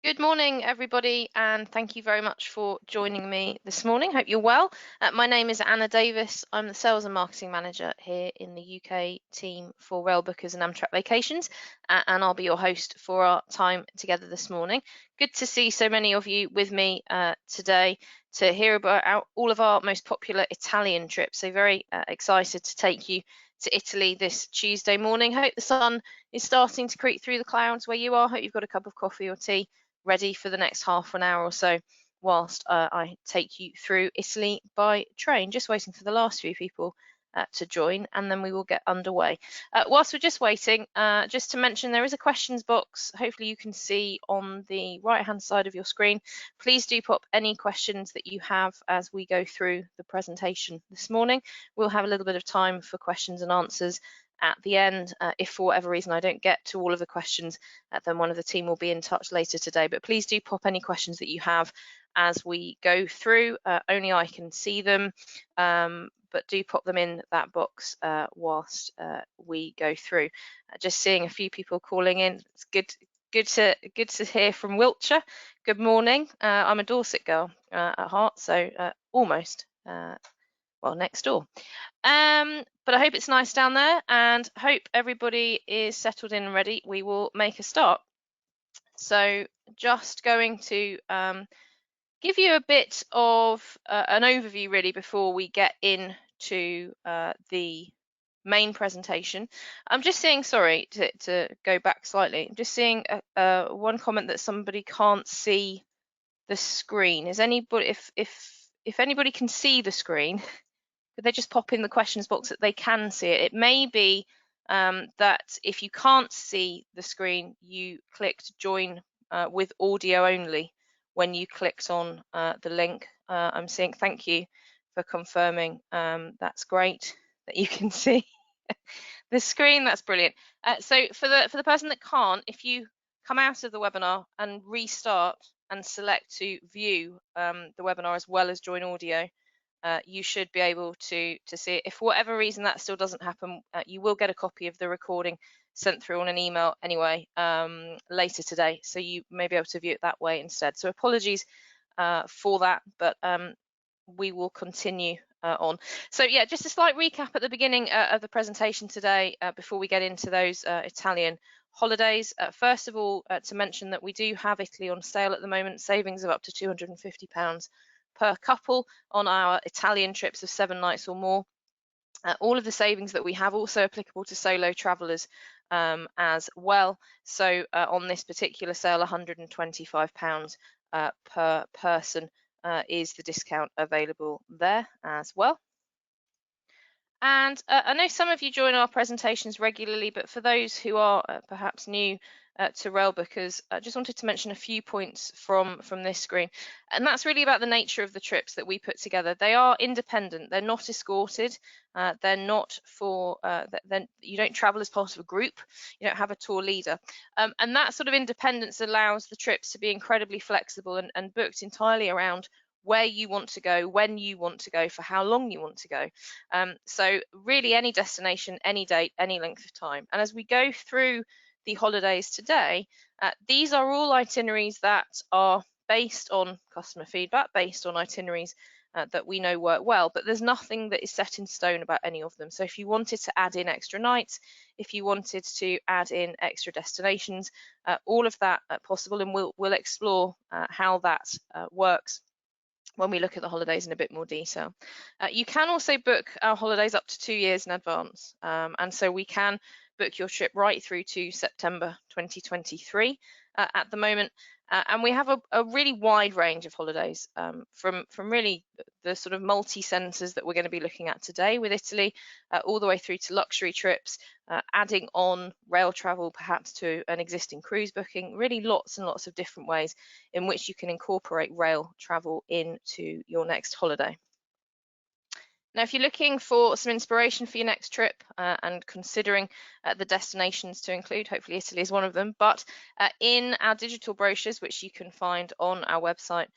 Good morning, everybody, and thank you very much for joining me this morning. Hope you're well. My name is Anna Davis. I'm the Sales and Marketing Manager here in the UK team for Railbookers and Amtrak Vacations, and I'll be your host for our time together this morning. Good to see so many of you with me today to hear about all of our most popular Italian trips. So very excited to take you to Italy this Tuesday morning. Hope the sun is starting to creep through the clouds where you are. Hope you've got a cup of coffee or tea ready for the next half an hour or so whilst I take you through Italy by train. Just waiting for the last few people to join, and then we will get underway. Whilst we're just waiting, just to mention there is a questions box. Hopefully you can see on the right hand side of your screen. Please do pop any questions that you have as we go through the presentation this morning. We'll have a little bit of time for questions and answers at the end. If for whatever reason I don't get to all of the questions, then one of the team will be in touch later today. But please do pop any questions that you have as we go through. Only I can see them, but do pop them in that box whilst we go through. Just seeing a few people calling in. It's good to hear from Wiltshire. Good morning. I'm a Dorset girl at heart, so almost well, next door. But I hope it's nice down there, and hope everybody is settled in and ready. We will make a start. So just going to give you a bit of an overview really before we get into the main presentation. I'm just seeing, sorry to go back slightly, I'm just seeing one comment that somebody can't see the screen. Is anybody, if anybody can see the screen, could they just pop in the questions box that they can see it? It may be that if you can't see the screen, you clicked join with audio only when you clicked on the link. I'm saying thank you for confirming. That's great that you can see the screen. That's brilliant. So for the person that can't, if you come out of the webinar and restart and select to view the webinar as well as join audio, you should be able to see it. If for whatever reason that still doesn't happen, you will get a copy of the recording sent through on an email anyway later today, so you may be able to view it that way instead. So apologies for that, but we will continue on. So yeah, just a slight recap at the beginning of the presentation today before we get into those Italian holidays. First of all, to mention that we do have Italy on sale at the moment, savings of up to £250 per couple on our Italian trips of 7 nights or more. All of the savings that we have also applicable to solo travellers as well. So on this particular sale, £125 per person is the discount available there as well. And I know some of you join our presentations regularly, but for those who are perhaps new to Railbookers, I just wanted to mention a few points from this screen. And that's really about the nature of the trips that we put together. They are independent, they're not escorted, they're not for, you don't travel as part of a group, you don't have a tour leader. And that sort of independence allows the trips to be incredibly flexible and booked entirely around where you want to go, when you want to go, for how long you want to go. So really any destination, any date, any length of time. And as we go through the holidays today, these are all itineraries that are based on customer feedback, based on itineraries that we know work well, but there's nothing that is set in stone about any of them. So if you wanted to add in extra nights, if you wanted to add in extra destinations, all of that possible, and we'll explore how that works when we look at the holidays in a bit more detail. You can also book our holidays up to 2 years in advance, and so we can book your trip right through to September 2023 at the moment, and we have a really wide range of holidays from really the sort of multi-centres that we're going to be looking at today with Italy, all the way through to luxury trips, adding on rail travel perhaps to an existing cruise booking, really lots and lots of different ways in which you can incorporate rail travel into your next holiday. Now, if you're looking for some inspiration for your next trip and considering the destinations to include, hopefully Italy is one of them, but in our digital brochures, which you can find on our website,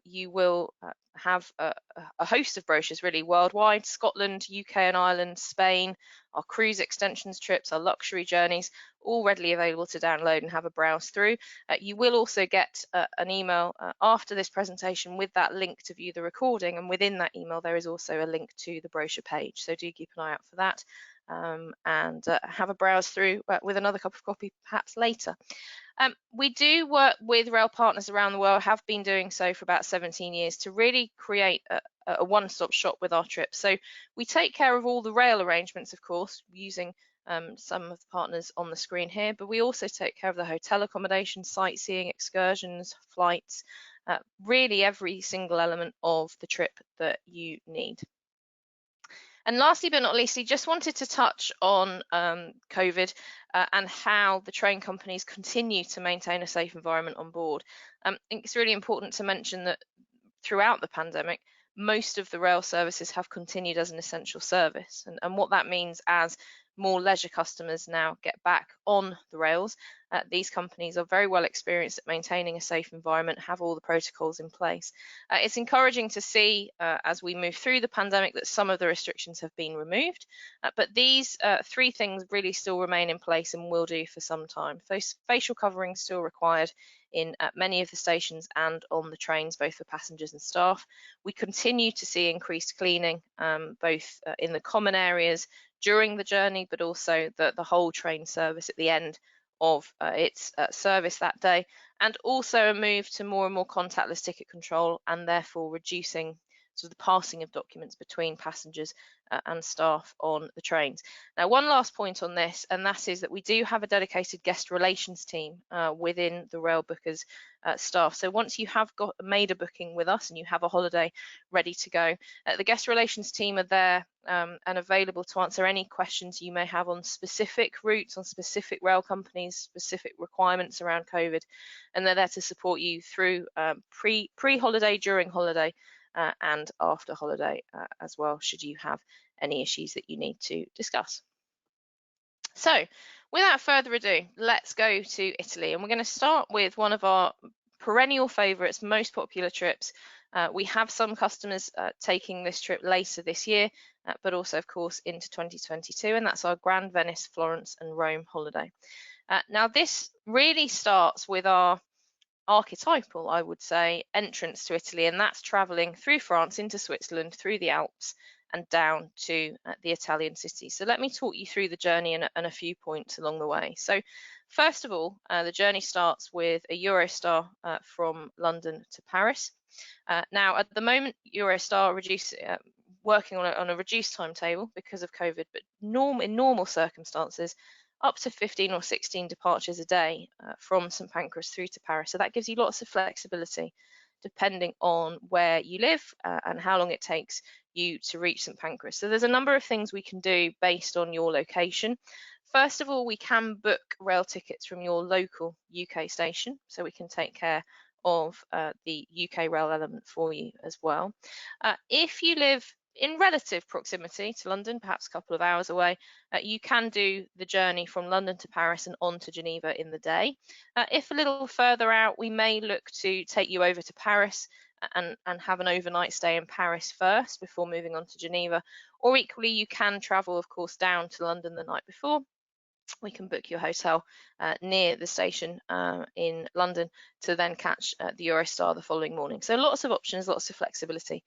you will have a host of brochures really worldwide: Scotland, UK and Ireland, Spain, our cruise extensions trips, our luxury journeys, all readily available to download and have a browse through. You will also get an email after this presentation with that link to view the recording, and within that email there is also a link to the brochure page, so do keep an eye out for that, and have a browse through with another cup of coffee perhaps later. We do work with rail partners around the world, have been doing so for about 17 years, to really create a one-stop shop with our trips. So we take care of all the rail arrangements, of course, using some of the partners on the screen here, but we also take care of the hotel accommodation, sightseeing, excursions, flights, really every single element of the trip that you need. And lastly but not least, I just wanted to touch on COVID and how the train companies continue to maintain a safe environment on board. I think it's really important to mention that throughout the pandemic, most of the rail services have continued as an essential service. And what that means, as more leisure customers now get back on the rails, these companies are very well experienced at maintaining a safe environment, have all the protocols in place. It's encouraging to see as we move through the pandemic that some of the restrictions have been removed, but these three things really still remain in place and will do for some time. Those facial coverings still required in many of the stations and on the trains, both for passengers and staff. We continue to see increased cleaning, both in the common areas during the journey, but also the whole train service at the end of its service that day, and also a move to more and more contactless ticket control, and therefore reducing sort of the passing of documents between passengers and staff on the trains. Now, one last point on this, and that is that we do have a dedicated guest relations team within the Railbookers staff. So once you have made a booking with us and you have a holiday ready to go, the guest relations team are there and available to answer any questions you may have on specific routes, on specific rail companies, specific requirements around COVID, and they're there to support you through pre-holiday, during holiday, and after holiday as well, should you have any issues that you need to discuss. So without further ado, let's go to Italy, and we're going to start with one of our perennial favourites, most popular trips. We have some customers taking this trip later this year, but also of course into 2022, and that's our Grand Venice, Florence and Rome holiday. Now this really starts with our archetypal, I would say, entrance to Italy, and that's traveling through France into Switzerland, through the Alps and down to the Italian cities. So let me talk you through the journey and a few points along the way. So first of all, the journey starts with a Eurostar from London to Paris. Now at the moment, Eurostar working on a reduced timetable because of COVID, but in normal circumstances, up to 15 or 16 departures a day from St Pancras through to Paris. So that gives you lots of flexibility depending on where you live and how long it takes you to reach St Pancras. So there's a number of things we can do based on your location. First of all, we can book rail tickets from your local UK station, so we can take care of the UK rail element for you as well. If you live in relative proximity to London, perhaps a couple of hours away, you can do the journey from London to Paris and on to Geneva in the day. If a little further out, we may look to take you over to Paris and have an overnight stay in Paris first before moving on to Geneva. Or equally, you can travel, of course, down to London the night before. We can book your hotel near the station in London to then catch the Eurostar the following morning. So lots of options, lots of flexibility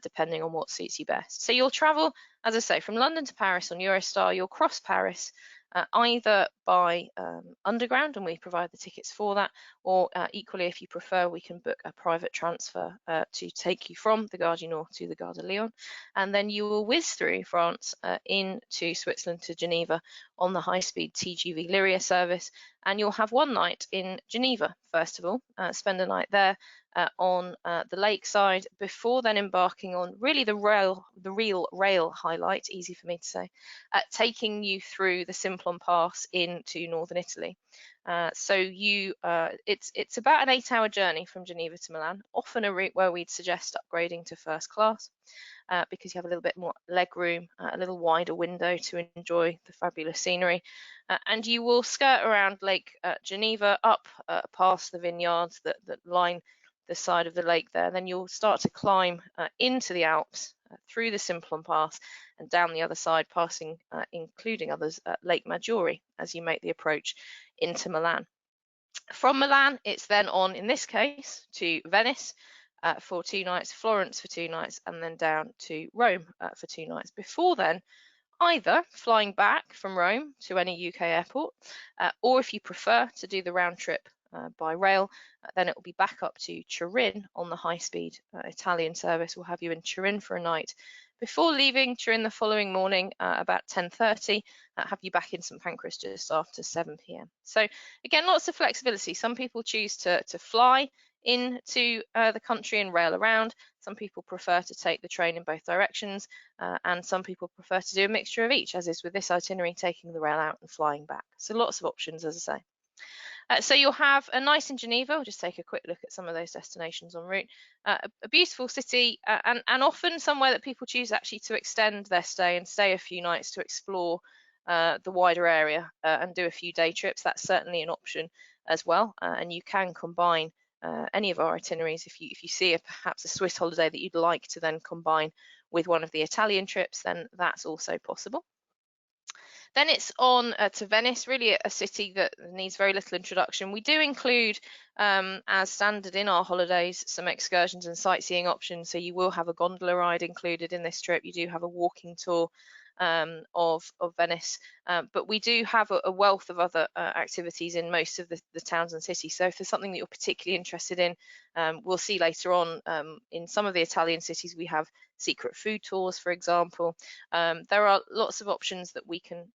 depending on what suits you best. So you'll travel, as I say, from London to Paris on Eurostar. You'll cross Paris either by underground, and we provide the tickets for that, or equally, if you prefer, we can book a private transfer to take you from the Gare du Nord to the Gare de Lyon, and then you will whiz through France into Switzerland to Geneva on the high-speed TGV Lyria service, and you'll have one night in Geneva, first of all, spend a night there on the lakeside before then embarking on really the real rail highlight, easy for me to say, taking you through the Simplon Pass into northern Italy. So it's about an 8-hour journey from Geneva to Milan, often a route where we'd suggest upgrading to first class because you have a little bit more leg room, a little wider window to enjoy the fabulous scenery. And you will skirt around Lake Geneva, up past the vineyards that line the side of the lake there, then you'll start to climb into the Alps through the Simplon Pass and down the other side, passing, including others, Lake Maggiore as you make the approach into Milan. From Milan, it's then on, in this case, to Venice for 2 nights, Florence for 2 nights, and then down to Rome for 2 nights. Before then, either flying back from Rome to any UK airport, or if you prefer to do the round trip by rail, then it will be back up to Turin on the high-speed Italian service. We'll have you in Turin for a night before leaving Turin the following morning about 10:30, have you back in St Pancras just after 7 p.m. So again, lots of flexibility. Some people choose to fly into the country and rail around. Some people prefer to take the train in both directions, and some people prefer to do a mixture of each, as is with this itinerary, taking the rail out and flying back. So lots of options, as I say. So you'll have a nice in Geneva. We'll just take a quick look at some of those destinations en route. A beautiful city, and often somewhere that people choose actually to extend their stay and stay a few nights to explore the wider area and do a few day trips. That's certainly an option as well, and you can combine any of our itineraries. If you see perhaps a Swiss holiday that you'd like to then combine with one of the Italian trips, then that's also possible. Then it's on to Venice, really a city that needs very little introduction. We do include, as standard in our holidays, some excursions and sightseeing options. So you will have a gondola ride included in this trip. You do have a walking tour of Venice, but we do have a wealth of other activities in most of the towns and cities. So if there's something that you're particularly interested in, we'll see later on in some of the Italian cities we have secret food tours, for example. There are lots of options that we can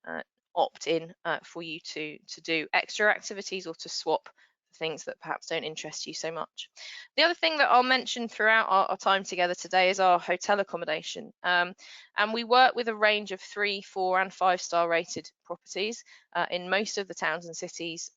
opt in for you to do extra activities or to swap things that perhaps don't interest you so much. The other thing that I'll mention throughout our time together today is our hotel accommodation, and we work with a range of 3, 4 and 5-star rated properties in most of the towns and cities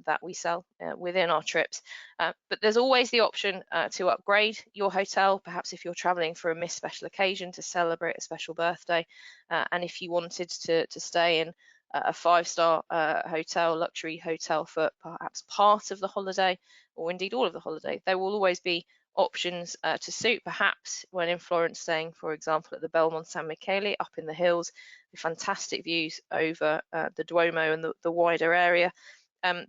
that we sell within our trips, but there's always the option to upgrade your hotel, perhaps if you're traveling for a missed special occasion to celebrate a special birthday, and if you wanted to stay in a 5-star hotel, luxury hotel for perhaps part of the holiday or indeed all of the holiday. There will always be options to suit, perhaps when in Florence, staying for example at the BELMOND San Michele up in the hills with fantastic views over the Duomo and the wider area.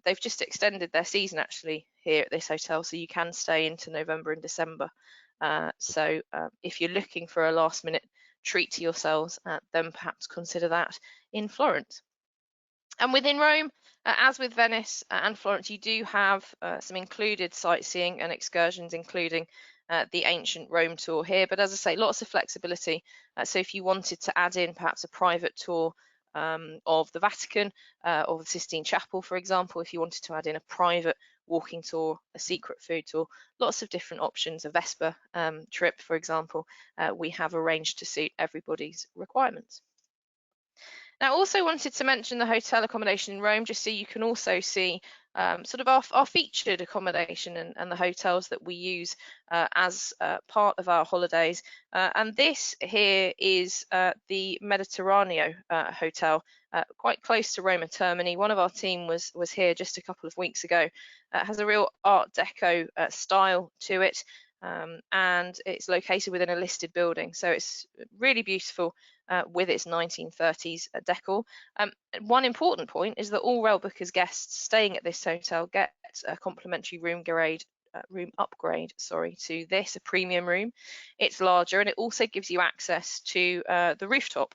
They've just extended their season actually here at this hotel, so you can stay into November and December. So if you're looking for a last minute treat to yourselves, then perhaps consider that in Florence. And within Rome, as with Venice and Florence, you do have some included sightseeing and excursions, including the ancient Rome tour here. But as I say, lots of flexibility. So if you wanted to add in perhaps a private tour of the Vatican or the Sistine Chapel, for example, if you wanted to add in a private walking tour, a secret food tour, lots of different options, a Vespa trip, for example, we have arranged to suit everybody's requirements. Now, I also wanted to mention the hotel accommodation in Rome, just so you can also see sort of our featured accommodation and the hotels that we use as part of our holidays. And this here is the Mediterraneo Hotel, quite close to Roma Termini. One of our team was here just a couple of weeks ago. It has a real Art Deco style to it. And it's located within a listed building, so it's really beautiful with its 1930s decor. One important point is that all Railbookers guests staying at this hotel get a complimentary room upgrade to this, a premium room. It's larger and it also gives you access to the rooftop,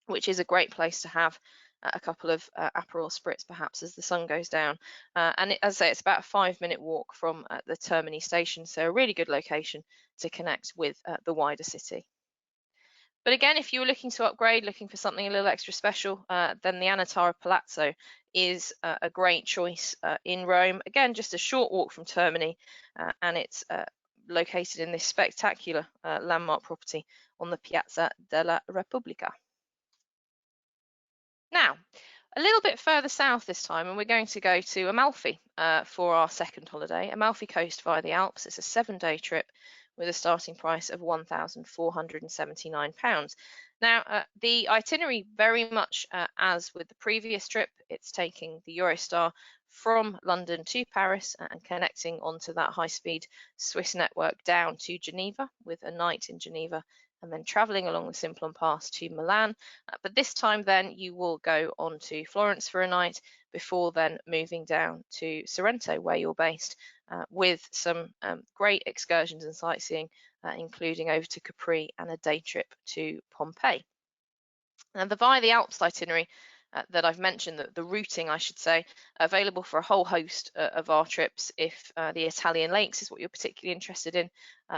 which is a great place to have a couple of Aperol spritz perhaps as the sun goes down, and as I say, it's about a 5-minute walk from the Termini station, so a really good location to connect with the wider city. But again, if you were looking to upgrade, looking for something a little extra special, then the ANANTARA Palazzo is a great choice in Rome. Again, just a short walk from Termini, and it's located in this spectacular landmark property on the Piazza della Repubblica. Now, a little bit further south this time, and we're going to go to Amalfi for our second holiday. Amalfi Coast via the Alps. It's a 7-day trip with a starting price of £1,479. Now, the itinerary very much as with the previous trip, it's taking the Eurostar from London to Paris and connecting onto that high-speed Swiss network down to Geneva with a night in Geneva and then traveling along the Simplon Pass to Milan. But this time then you will go on to Florence for a night before then moving down to Sorrento where you're based with some great excursions and sightseeing including over to Capri and a day trip to Pompeii. And the Via the Alps itinerary that I've mentioned, the routing, I should say, available for a whole host of our trips if the Italian lakes is what you're particularly interested in,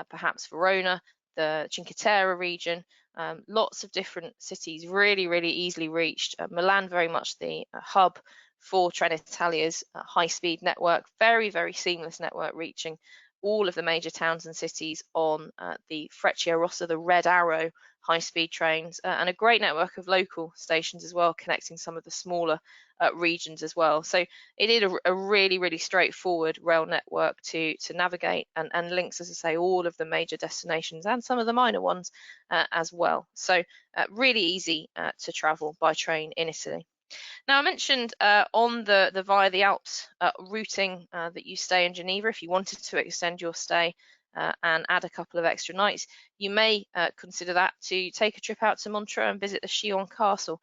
perhaps Verona, the Cinque Terre region, lots of different cities, really, really easily reached. Milan, very much the hub for Trenitalia's high-speed network, very, very seamless network reaching all of the major towns and cities on the Frecciarossa, the Red Arrow high-speed trains, and a great network of local stations as well, connecting some of the smaller regions as well. So it is a really, really straightforward rail network to navigate and links, as I say, all of the major destinations and some of the minor ones as well. So really easy to travel by train in Italy. Now, I mentioned on the Via the Alps routing that you stay in Geneva. If you wanted to extend your stay and add a couple of extra nights, you may consider that to take a trip out to Montreux and visit the CHILLON castle,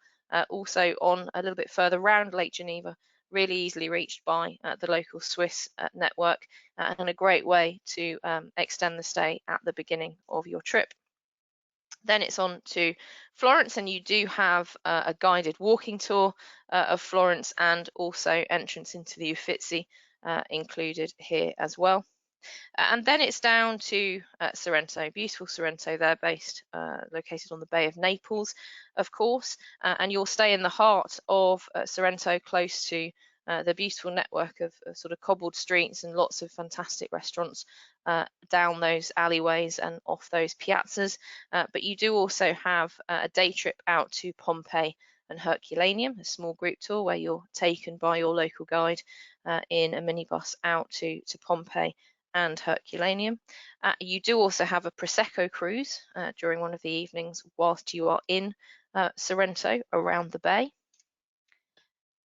also on a little bit further round Lake Geneva, really easily reached by the local Swiss network, and a great way to extend the stay at the beginning of your trip. Then it's on to Florence, and you do have a guided walking tour of Florence and also entrance into the Uffizi included here as well. And then it's down to Sorrento, beautiful Sorrento there, based, located on the Bay of Naples, of course, and you'll stay in the heart of Sorrento, close to the beautiful network of sort of cobbled streets and lots of fantastic restaurants down those alleyways and off those piazzas. But you do also have a day trip out to Pompeii and Herculaneum, a small group tour where you're taken by your local guide in a minibus out to Pompeii and Herculaneum. You do also have a Prosecco cruise during one of the evenings whilst you are in Sorrento around the bay.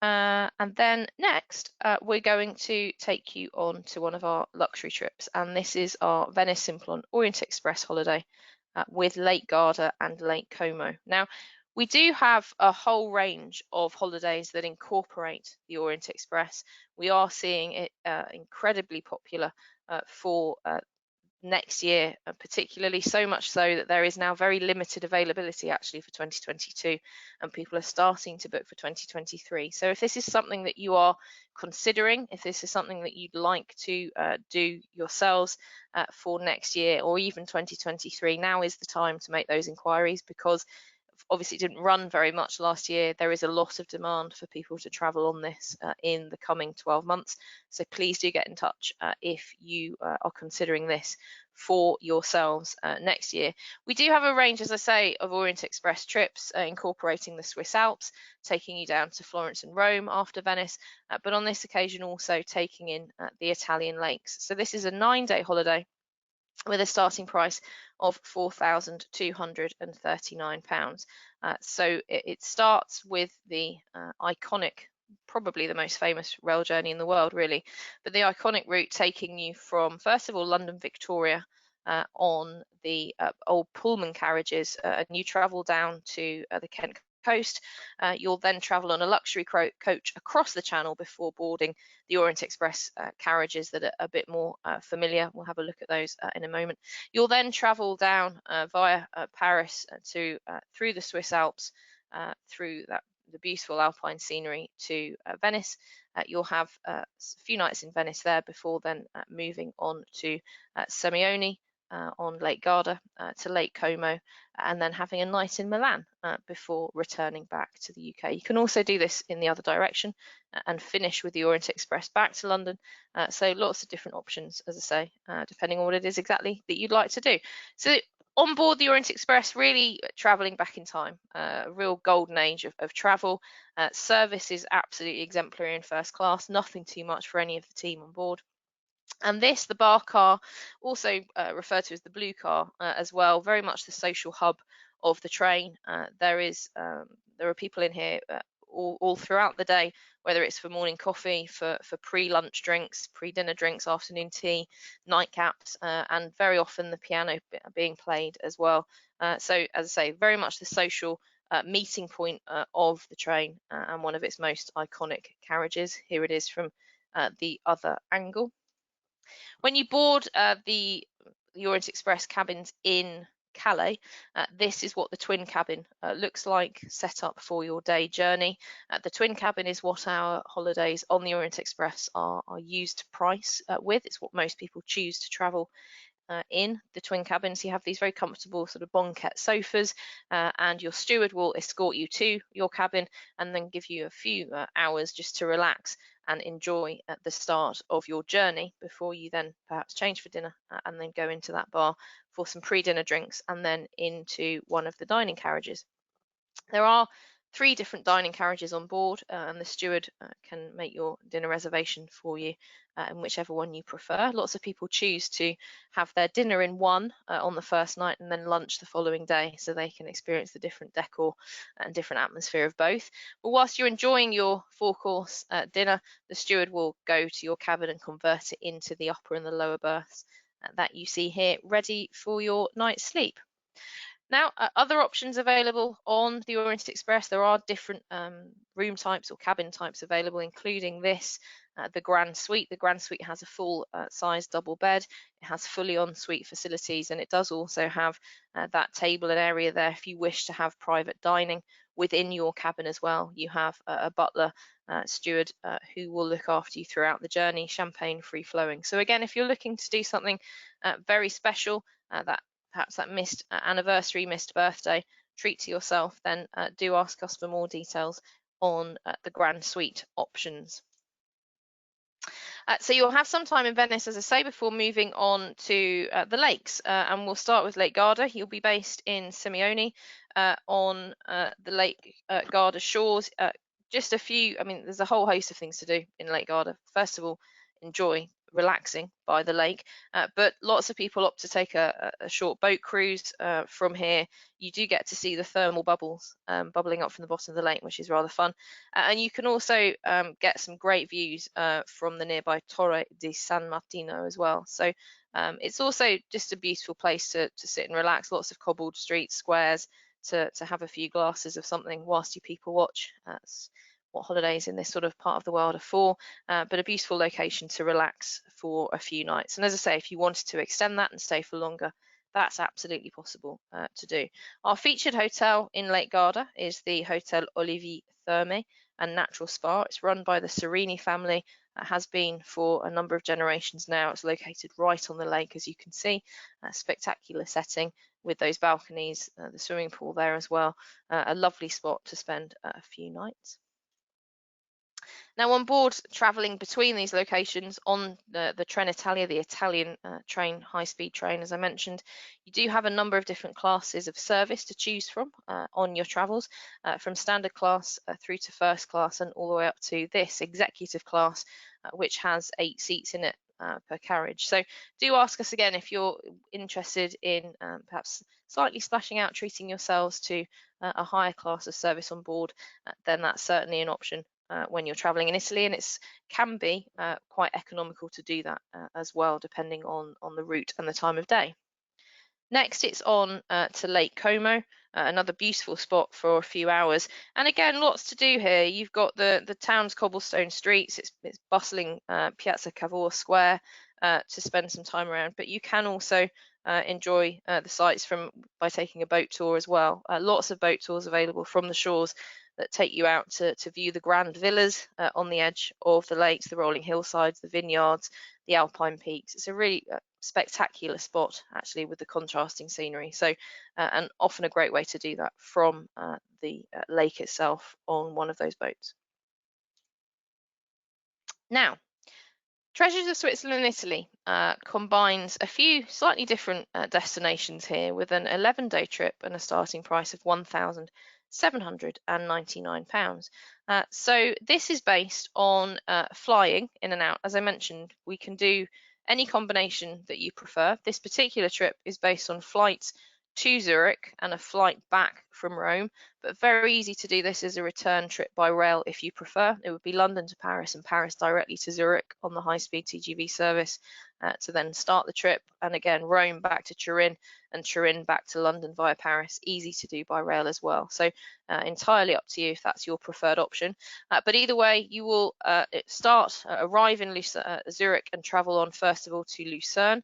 And then next, we're going to take you on to one of our luxury trips, and this is our Venice Simplon-Orient-Express holiday with Lake Garda and Lake Como. Now, we do have a whole range of holidays that incorporate the Orient Express. We are seeing it incredibly popular for next year, particularly, so much so that there is now very limited availability actually for 2022, and people are starting to book for 2023. So if this is something that you are considering, if this is something that you'd like to do yourselves for next year or even 2023, now is the time to make those inquiries, because obviously it didn't run very much last year. There is a lot of demand for people to travel on this in the coming 12 months. So please do get in touch if you are considering this for yourselves next year. We do have a range, as I say, of Orient Express trips incorporating the Swiss Alps, taking you down to Florence and Rome after Venice, but on this occasion also taking in the Italian lakes. So this is a 9-day holiday with a starting price of £4,239. So it starts with the iconic, probably the most famous rail journey in the world, really, but the iconic route taking you from, first of all, London Victoria on the old Pullman carriages, and you travel down to the Kent coast. You'll then travel on a luxury coach across the channel before boarding the Orient Express carriages that are a bit more familiar. We'll have a look at those in a moment. You'll then travel down via Paris through the Swiss Alps, through the beautiful alpine scenery to Venice. You'll have a few nights in Venice there before then moving on to SIRMIONE on Lake Garda to Lake Como, and then having a night in Milan before returning back to the UK. You can also do this in the other direction and finish with the Orient Express back to London. So lots of different options, as I say, depending on what it is exactly that you'd like to do. So on board the Orient Express, really travelling back in time, a real golden age of travel. Service is absolutely exemplary in first class, nothing too much for any of the team on board. And this, the bar car, also referred to as the blue car as well, very much the social hub of the train. There are people in here all throughout the day, whether it's for morning coffee, for pre-lunch drinks, pre-dinner drinks, afternoon tea, nightcaps, and very often the piano being played as well. So as I say, very much the social meeting point of the train, and one of its most iconic carriages. Here it is from the other angle. When you board the Orient Express cabins in Calais, this is what the twin cabin looks like, set up for your day journey. The twin cabin is what our holidays on the Orient Express are used to price with. It's what most people choose to travel in the twin cabins. You have these very comfortable sort of banquette sofas, and your steward will escort you to your cabin and then give you a few hours just to relax and enjoy at the start of your journey before you then perhaps change for dinner and then go into that bar for some pre-dinner drinks and then into one of the dining carriages. There are 3 different dining carriages on board, and the steward can make your dinner reservation for you in whichever one you prefer. Lots of people choose to have their dinner in one on the first night and then lunch the following day, so they can experience the different decor and different atmosphere of both. But whilst you're enjoying your 4-course dinner, the steward will go to your cabin and convert it into the upper and the lower berths that you see here, ready for your night's sleep. Now, other options available on the Orient Express. There are different room types or cabin types available, including this, the Grand Suite. The Grand Suite has a full size double bed. It has fully ensuite facilities, and it does also have that table and area there if you wish to have private dining within your cabin as well. You have a butler steward who will look after you throughout the journey, champagne free flowing. So again, if you're looking to do something very special, perhaps that missed anniversary, missed birthday treat to yourself, then do ask us for more details on the Grand Suite options. So you'll have some time in Venice, as I say, before moving on to the lakes, and we'll start with Lake Garda. You'll be based in Sirmione on the Lake Garda shores. Just a few, I mean, there's a whole host of things to do in Lake Garda. First of all, enjoy relaxing by the lake, but lots of people opt to take a short boat cruise from here. You do get to see the thermal bubbles bubbling up from the bottom of the lake, which is rather fun, and you can also get some great views from the nearby Torre di San Martino as well. So it's also just a beautiful place to sit and relax. Lots of cobbled streets, squares to have a few glasses of something whilst you people watch. That's what holidays in this sort of part of the world are for, but a beautiful location to relax for a few nights. And as I say, if you wanted to extend that and stay for longer, that's absolutely possible to do. Our featured hotel in Lake Garda is the Hotel Olivi Therme and Natural Spa. It's run by the Serini family. It has been for a number of generations now. It's located right on the lake, as you can see. A spectacular setting with those balconies, the swimming pool there as well. A lovely spot to spend a few nights. Now, on board, travelling between these locations on the Trenitalia, the Italian train, high-speed train, as I mentioned, you do have a number of different classes of service to choose from on your travels, from standard class through to first class and all the way up to this executive class, which has 8 seats in it per carriage. So do ask us again if you're interested in perhaps slightly splashing out, treating yourselves to a higher class of service on board, then that's certainly an option when you're traveling in Italy, and it can be quite economical to do that as well, depending on the route and the time of day. Next, it's on to Lake Como, another beautiful spot for a few hours. And again, lots to do here. You've got the town's cobblestone streets. It's bustling Piazza Cavour Square to spend some time around, but you can also enjoy the sights by taking a boat tour as well. Lots of boat tours available from the shores that take you out to view the grand villas on the edge of the lakes, the rolling hillsides, the vineyards, the alpine peaks. It's a really spectacular spot, actually, with the contrasting scenery. So, and often a great way to do that from the lake itself on one of those boats. Now, Treasures of Switzerland and Italy combines a few slightly different destinations here with an 11-day trip and a starting price of £1,799. So this is based on flying in and out. As I mentioned, we can do any combination that you prefer. This particular trip is based on flights to Zurich and a flight back from Rome, but very easy to do this as a return trip by rail if you prefer. It would be London to Paris and Paris directly to Zurich on the high-speed TGV service to then start the trip, and again Rome back to Turin and Turin back to London via Paris, easy to do by rail as well. So entirely up to you if that's your preferred option. But either way, you will arrive in Zurich and travel on first of all to Lucerne.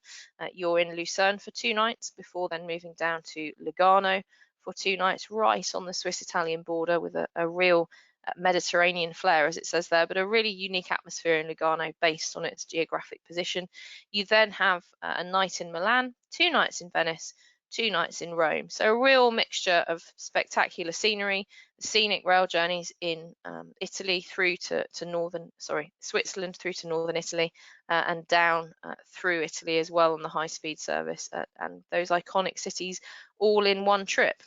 You're in Lucerne for 2 nights before then moving down to Lugano for 2 nights, right on the Swiss-Italian border with a real Mediterranean flair, as it says there, but a really unique atmosphere in Lugano based on its geographic position. You then have a night in Milan, 2 nights in Venice, 2 nights in Rome. So a real mixture of spectacular scenery, scenic rail journeys in Italy through to Switzerland through to northern Italy and down through Italy as well on the high-speed service, and those iconic cities all in one trip.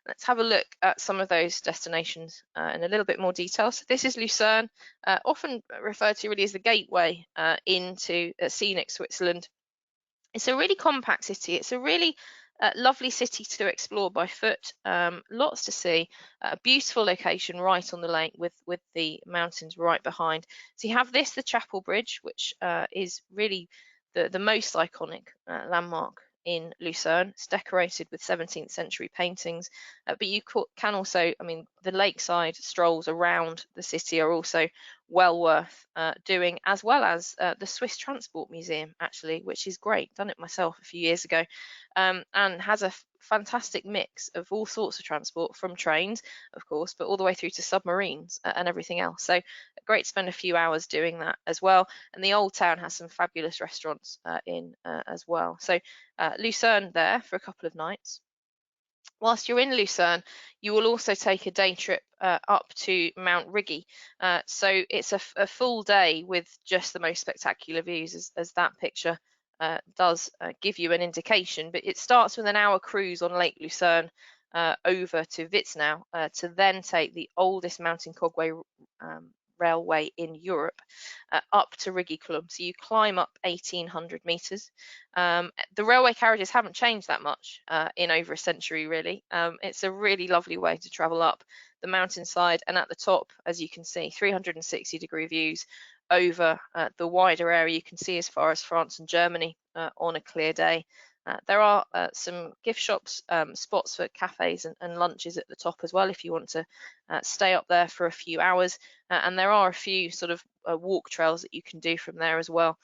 Let's have a look at some of those destinations in a little bit more detail. So this is Lucerne, often referred to really as the gateway into scenic Switzerland. It's a really compact city. It's a really lovely city to explore by foot. Lots to see. A beautiful location right on the lake with the mountains right behind. So you have the Chapel Bridge, which is really the most iconic landmark in Lucerne. It's decorated with 17th century paintings, but you can also, I mean, the lakeside strolls around the city are also well worth doing, as well as the Swiss Transport Museum, actually, which is great. Done it myself a few years ago, and has a fantastic mix of all sorts of transport, from trains, of course, but all the way through to submarines and everything else. So great to spend a few hours doing that as well. And the old town has some fabulous restaurants as well. So Lucerne there for a couple of nights. Whilst you're in Lucerne, you will also take a day trip up to Mount Rigi. So it's a full day with just the most spectacular views, as that picture does give you an indication. But it starts with an hour cruise on Lake Lucerne over to Witznau to then take the oldest mountain cogway railway in Europe up to Rigi Kulm. So you climb up 1,800 meters. The railway carriages haven't changed that much in over a century, really. It's a really lovely way to travel up the mountainside, and at the top, as you can see, 360-degree views over the wider area. You can see as far as France and Germany on a clear day. There are some gift shops, spots for cafes and lunches at the top as well if you want to stay up there for a few hours. And there are a few sort of walk trails that you can do from there as well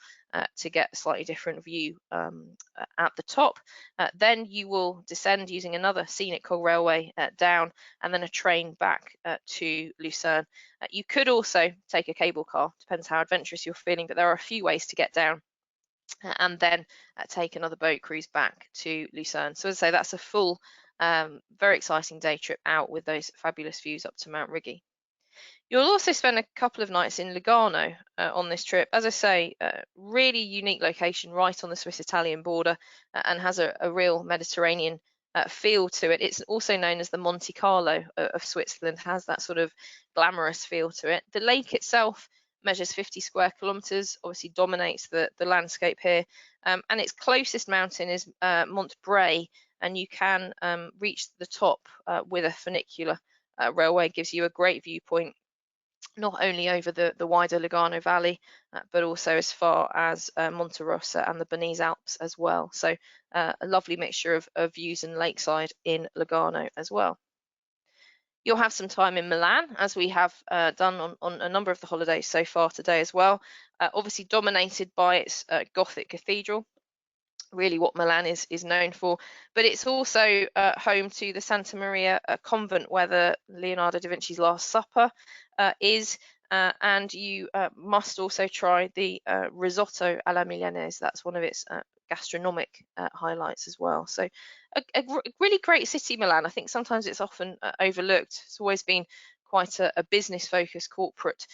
to get a slightly different view at the top. Then you will descend using another scenic cog railway down, and then a train back to Lucerne. You could also take a cable car, depends how adventurous you're feeling, but there are a few ways to get down. And then take another boat cruise back to Lucerne. So as I say, that's a full, very exciting day trip out with those fabulous views up to Mount Rigi. You'll also spend a couple of nights in Lugano on this trip. As I say, really unique location right on the Swiss-Italian border and has a real Mediterranean feel to it. It's also known as the Monte Carlo of Switzerland, has that sort of glamorous feel to it. The lake itself measures 50 square kilometers, obviously dominates the landscape here, and its closest mountain is MONTREUX, and you can reach the top with a funicular railway. Gives you a great viewpoint not only over the wider Lugano Valley, but also as far as Monte Rosa and the Bernese Alps as well. So a lovely mixture of views and lakeside in Lugano as well. You'll have some time in Milan, as we have done on a number of the holidays so far today as well. Obviously dominated by its Gothic cathedral, really what Milan is known for, but it's also home to the Santa Maria convent where the Leonardo da Vinci's Last Supper is, and you must also try the risotto alla milanese. That's one of its gastronomic highlights as well. So a really great city, Milan. I think sometimes it's often overlooked. It's always been quite a business focused corporate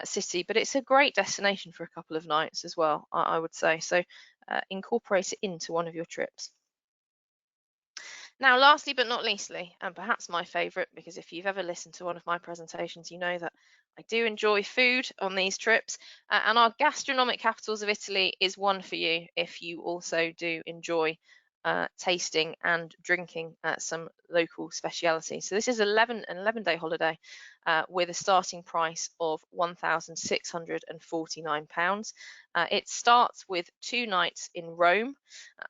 city, but it's a great destination for a couple of nights as well, I would say. So incorporate it into one of your trips. Now, lastly but not leastly, and perhaps my favourite, because if you've ever listened to one of my presentations, you know that I do enjoy food on these trips, and our gastronomic capitals of Italy is one for you if you also do enjoy tasting and drinking some local specialities. So this is an 11-day holiday with a starting price of £1,649. It starts with 2 nights in Rome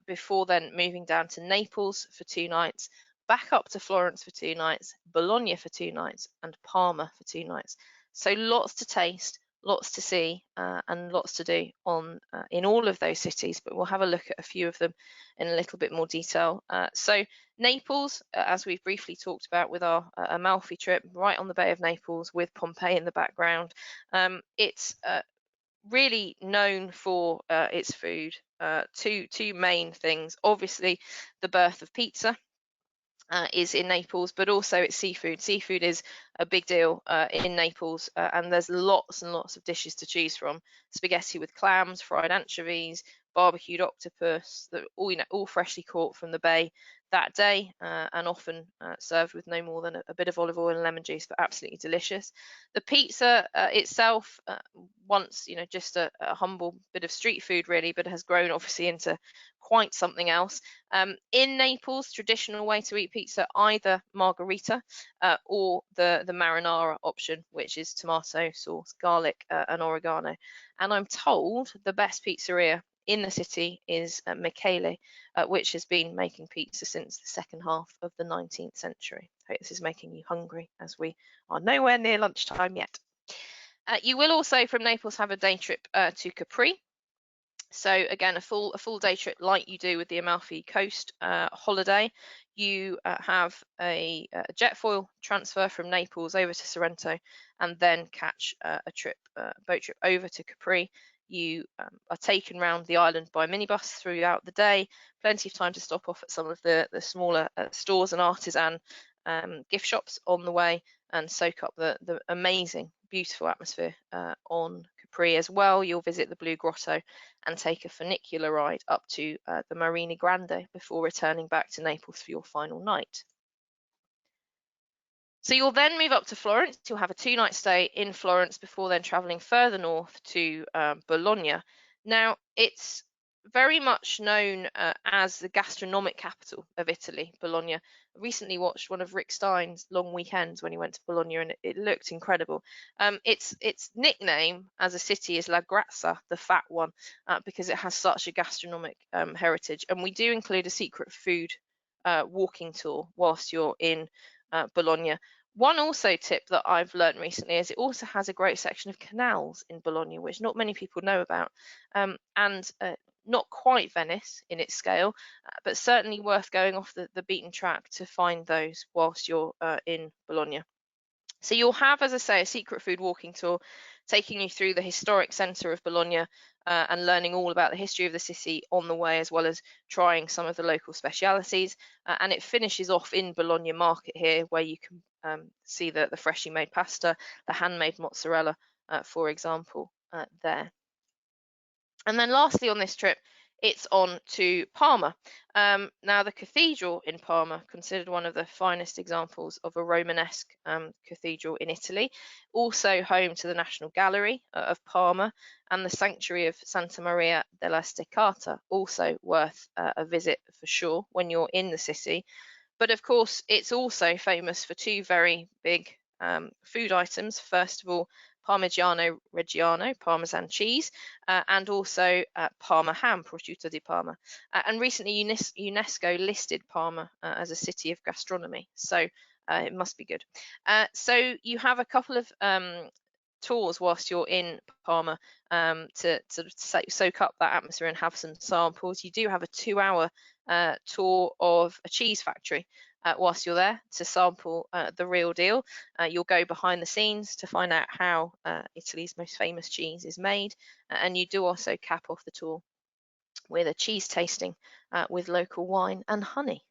before then moving down to Naples for 2 nights, back up to Florence for 2 nights, Bologna for 2 nights, and Parma for 2 nights. So lots to taste, lots to see, and lots to do in all of those cities, but we'll have a look at a few of them in a little bit more detail. So Naples, as we've briefly talked about with our Amalfi trip, right on the Bay of Naples with Pompeii in the background. It's really known for its food. Two main things. Obviously, the birth of pizza is in Naples, but also it's seafood. Seafood is a big deal in Naples, and there's lots and lots of dishes to choose from. Spaghetti with clams, fried anchovies, barbecued octopus, all freshly caught from the bay that day, and often served with no more than a bit of olive oil and lemon juice, but absolutely delicious. The pizza itself, once just a humble bit of street food really, but has grown obviously into quite something else. In Naples, traditional way to eat pizza, either margherita or the marinara option, which is tomato sauce, garlic, and oregano. And I'm told the best pizzeria in the city is MICHELE, which has been making pizza since the second half of the 19th century. I hope this is making you hungry, as we are nowhere near lunchtime yet. You will also, from Naples, have a day trip to Capri. So again, a full day trip like you do with the Amalfi Coast holiday. You have a jetfoil transfer from Naples over to Sorrento, and then catch a boat trip over to Capri. You are taken around the island by minibus throughout the day. Plenty of time to stop off at some of the smaller stores and artisan gift shops on the way, and soak up the amazing, beautiful atmosphere on Capri as well. You'll visit the Blue Grotto and take a funicular ride up to the Marina Grande before returning back to Naples for your final night. So you'll then move up to Florence. You'll have a 2-night stay in Florence before then traveling further north to Bologna. Now, it's very much known as the gastronomic capital of Italy, Bologna. I recently watched one of Rick Stein's long weekends when he went to Bologna, and it looked incredible. Its nickname as a city is La Grassa, the fat one, because it has such a gastronomic heritage. And we do include a secret food walking tour whilst you're in Bologna. One also tip that I've learned recently is it also has a great section of canals in Bologna, which not many people know about, and not quite Venice in its scale, but certainly worth going off the beaten track to find those whilst you're in Bologna. So you'll have, as I say, a secret food walking tour taking you through the historic centre of Bologna and learning all about the history of the city on the way, as well as trying some of the local specialities. And it finishes off in Bologna Market here, where you can see the freshly made pasta, the handmade mozzarella, for example, there. And then lastly on this trip, it's on to Parma. Now, the cathedral in Parma, considered one of the finest examples of a Romanesque cathedral in Italy, also home to the National Gallery of Parma and the sanctuary of Santa Maria della Steccata, also worth a visit for sure when you're in the city. But of course, it's also famous for 2 very big food items. First of all, Parmigiano Reggiano, Parmesan cheese, and also Parma ham, prosciutto di Parma. And recently UNESCO listed Parma as a city of gastronomy, so it must be good. So you have a couple of tours whilst you're in Parma to sort of soak up that atmosphere and have some samples. You do have a 2-hour tour of a cheese factory whilst you're there to sample the real deal. You'll go behind the scenes to find out how Italy's most famous cheese is made, and you do also cap off the tour with a cheese tasting with local wine and honey.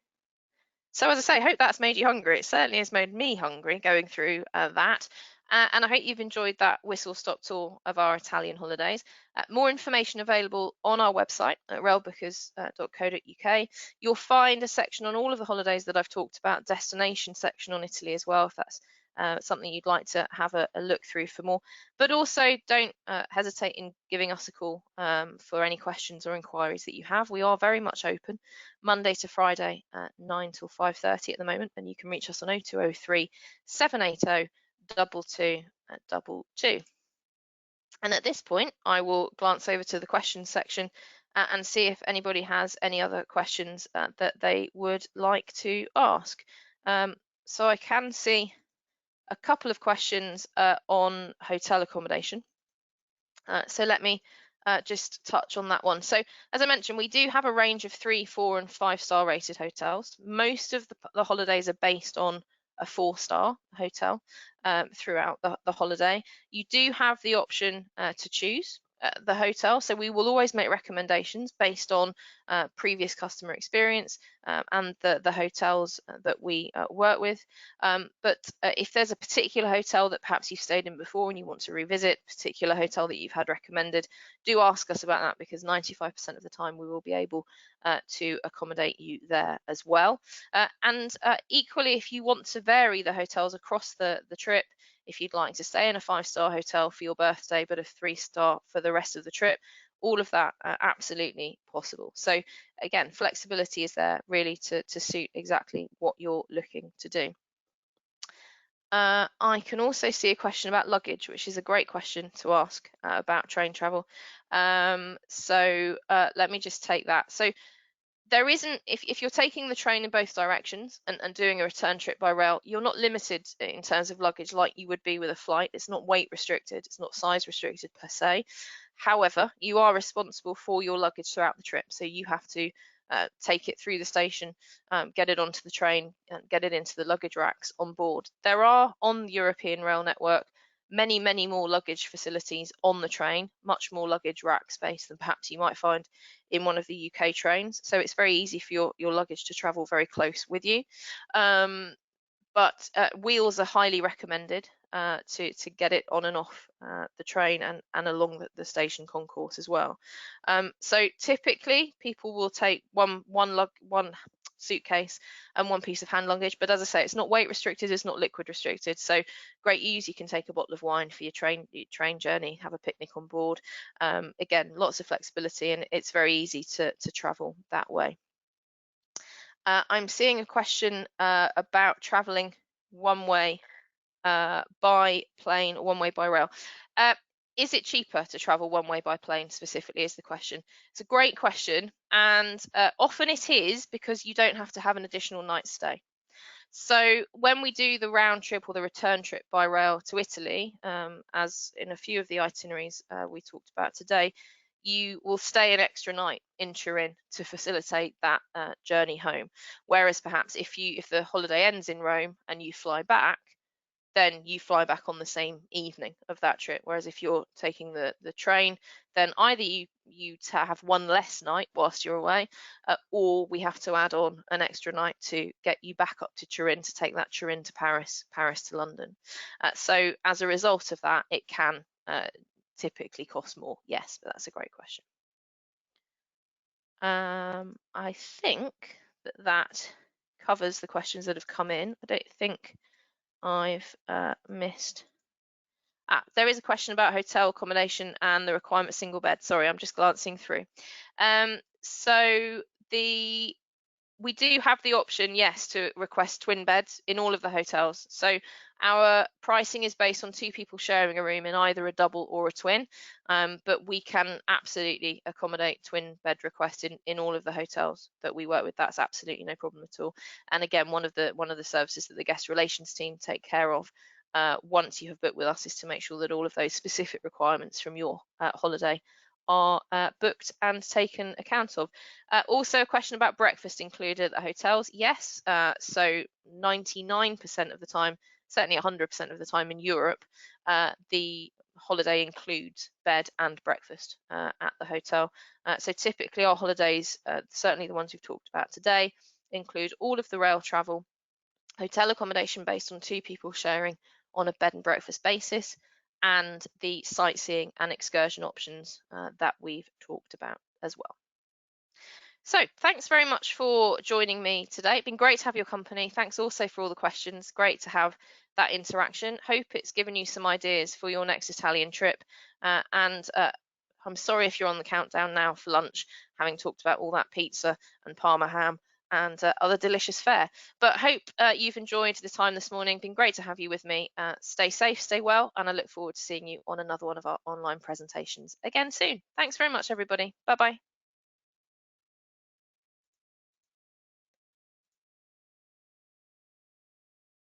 So as I say, I hope that's made you hungry. It certainly has made me hungry going through that. And I hope you've enjoyed that whistle-stop tour of our Italian holidays. More information available on our website at railbookers.co.uk. You'll find a section on all of the holidays that I've talked about, destination section on Italy as well, if that's something you'd like to have a look through for more. But also don't hesitate in giving us a call for any questions or inquiries that you have. We are very much open Monday to Friday, 9 till 5:30 at the moment, and you can reach us on 0203 780 2222. And at this point, I will glance over to the questions section and see if anybody has any other questions that they would like to ask. So I can see a couple of questions on hotel accommodation. So let me just touch on that one. So as I mentioned, we do have a range of 3, 4 and 5-star rated hotels. Most of the holidays are based on a 4-star hotel throughout the holiday. You do have the option to choose the hotel, so we will always make recommendations based on previous customer experience and the hotels that we work with. But if there's a particular hotel that perhaps you've stayed in before and you want to revisit, particular hotel that you've had recommended, do ask us about that, because 95% of the time we will be able to accommodate you there as well. And equally, if you want to vary the hotels across the trip, if you'd like to stay in a 5-star hotel for your birthday but a 3-star for the rest of the trip, all of that absolutely possible. So again, flexibility is there really to suit exactly what you're looking to do. I can also see a question about luggage, which is a great question to ask about train travel. So let me just take that. So there isn't, if you're taking the train in both directions and doing a return trip by rail, you're not limited in terms of luggage like you would be with a flight. It's not weight restricted, it's not size restricted per se. However, you are responsible for your luggage throughout the trip, so you have to take it through the station, get it onto the train, and get it into the luggage racks on board. There are, on the European rail network, many more luggage facilities on the train, much more luggage rack space than perhaps you might find in one of the UK trains. So it's very easy for your luggage to travel very close with you. But wheels are highly recommended to get it on and off the train and along the station concourse as well. So typically people will take one suitcase and one piece of hand luggage, but as I say, it's not weight restricted, it's not liquid restricted, so great use. You can take a bottle of wine for your train journey, have a picnic on board. Again, lots of flexibility, and it's very easy to travel that way. I'm seeing a question about traveling one way by plane or one way by rail. Is it cheaper to travel one way by plane specifically, is the question. It's a great question, and often it is, because you don't have to have an additional night's stay. So when we do the round trip or the return trip by rail to Italy, as in a few of the itineraries we talked about today, you will stay an extra night in Turin to facilitate that journey home. Whereas perhaps if the holiday ends in Rome and you fly back, then you fly back on the same evening of that trip. Whereas if you're taking the train, then either you have one less night whilst you're away, or we have to add on an extra night to get you back up to Turin, to take that Turin to Paris, Paris to London. So as a result of that, it can typically cost more. Yes, but that's a great question. I think that covers the questions that have come in. I don't think I've missed. There is a question about hotel accommodation and the requirement single bed. Sorry, I'm just glancing through. So we do have the option, yes, to request twin beds in all of the hotels. So our pricing is based on 2 people sharing a room in either a double or a twin, but we can absolutely accommodate twin bed requests in all of the hotels that we work with. That's absolutely no problem at all. And again, one of the services that the guest relations team take care of once you have booked with us is to make sure that all of those specific requirements from your holiday are booked and taken account of. Also a question about breakfast included at the hotels. Yes, so 99% of the time, certainly 100% of the time in Europe, the holiday includes bed and breakfast at the hotel. So typically our holidays, certainly the ones we've talked about today, include all of the rail travel, hotel accommodation based on 2 people sharing on a bed and breakfast basis, and the sightseeing and excursion options that we've talked about as well. So thanks very much for joining me today. It's been great to have your company. Thanks also for all the questions. Great to have that interaction. Hope it's given you some ideas for your next Italian trip. And I'm sorry if you're on the countdown now for lunch, having talked about all that pizza and Parma ham and other delicious fare. But hope you've enjoyed the time this morning. Been great to have you with me. Stay safe, stay well, and I look forward to seeing you on another one of our online presentations again soon. Thanks very much, everybody. Bye-bye.